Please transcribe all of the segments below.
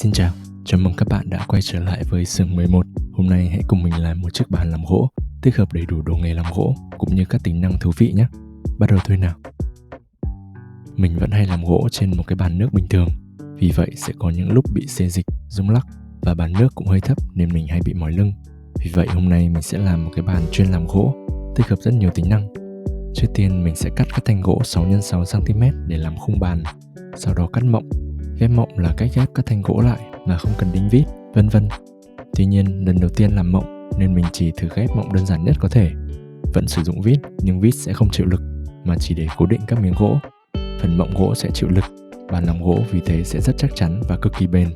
Xin chào, chào mừng các bạn đã quay trở lại với xưởng 11. Hôm nay hãy cùng mình làm một chiếc bàn làm gỗ, tích hợp đầy đủ đồ nghề làm gỗ cũng như các tính năng thú vị nhé. Bắt đầu thôi nào. Mình vẫn hay làm gỗ trên một cái bàn nước bình thường, vì vậy sẽ có những lúc bị xê dịch, rung lắc và bàn nước cũng hơi thấp nên mình hay bị mỏi lưng. Vì vậy hôm nay mình sẽ làm một cái bàn chuyên làm gỗ, tích hợp rất nhiều tính năng. Trước tiên mình sẽ cắt các thanh gỗ 6x6cm để làm khung bàn, sau đó cắt mộng. Ghép mộng là cách ghép các thanh gỗ lại mà không cần đinh vít, vân vân. Tuy nhiên, lần đầu tiên làm mộng nên mình chỉ thử ghép mộng đơn giản nhất có thể. Vẫn sử dụng vít nhưng vít sẽ không chịu lực mà chỉ để cố định các miếng gỗ. Phần mộng gỗ sẽ chịu lực, bàn làm gỗ vì thế sẽ rất chắc chắn và cực kỳ bền.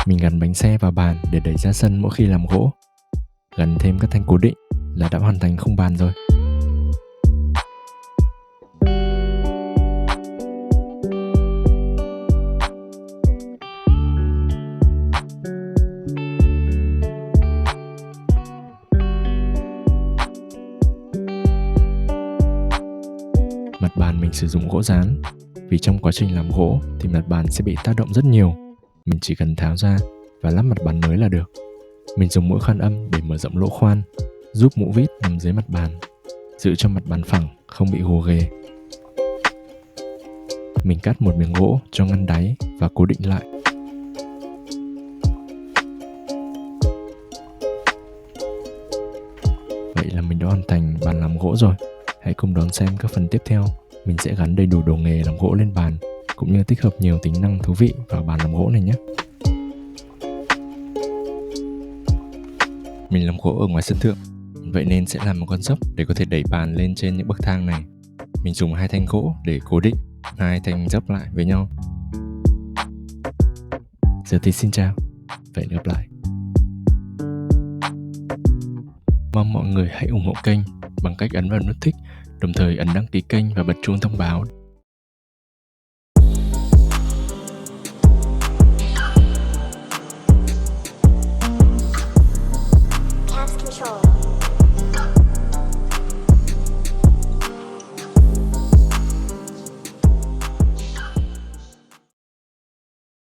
Mình gắn bánh xe vào bàn để đẩy ra sân mỗi khi làm gỗ. Gắn thêm các thanh cố định là đã hoàn thành khung bàn rồi. Mặt bàn mình sử dụng gỗ dán, vì trong quá trình làm gỗ thì mặt bàn sẽ bị tác động rất nhiều. Mình chỉ cần tháo ra và lắp mặt bàn mới là được. Mình dùng mũi khoan âm để mở rộng lỗ khoan, giúp mũ vít nằm dưới mặt bàn, giữ cho mặt bàn phẳng, không bị gồ ghề. Mình cắt một miếng gỗ cho ngăn đáy và cố định lại. Vậy là mình đã hoàn thành bàn làm gỗ rồi. Hãy cùng đón xem các phần tiếp theo. Mình sẽ gắn đầy đủ đồ nghề làm gỗ lên bàn, cũng như tích hợp nhiều tính năng thú vị vào bàn làm gỗ này nhé. Mình làm gỗ ở ngoài sân thượng, vậy nên sẽ làm một con dốc để có thể đẩy bàn lên trên những bậc thang này. Mình dùng 2 thanh gỗ để cố định 2 thanh dốc lại với nhau. Giờ thì xin chào, và hẹn gặp lại. Mong mọi người hãy ủng hộ kênh bằng cách ấn vào nút thích, đồng thời ấn đăng ký kênh và bật chuông thông báo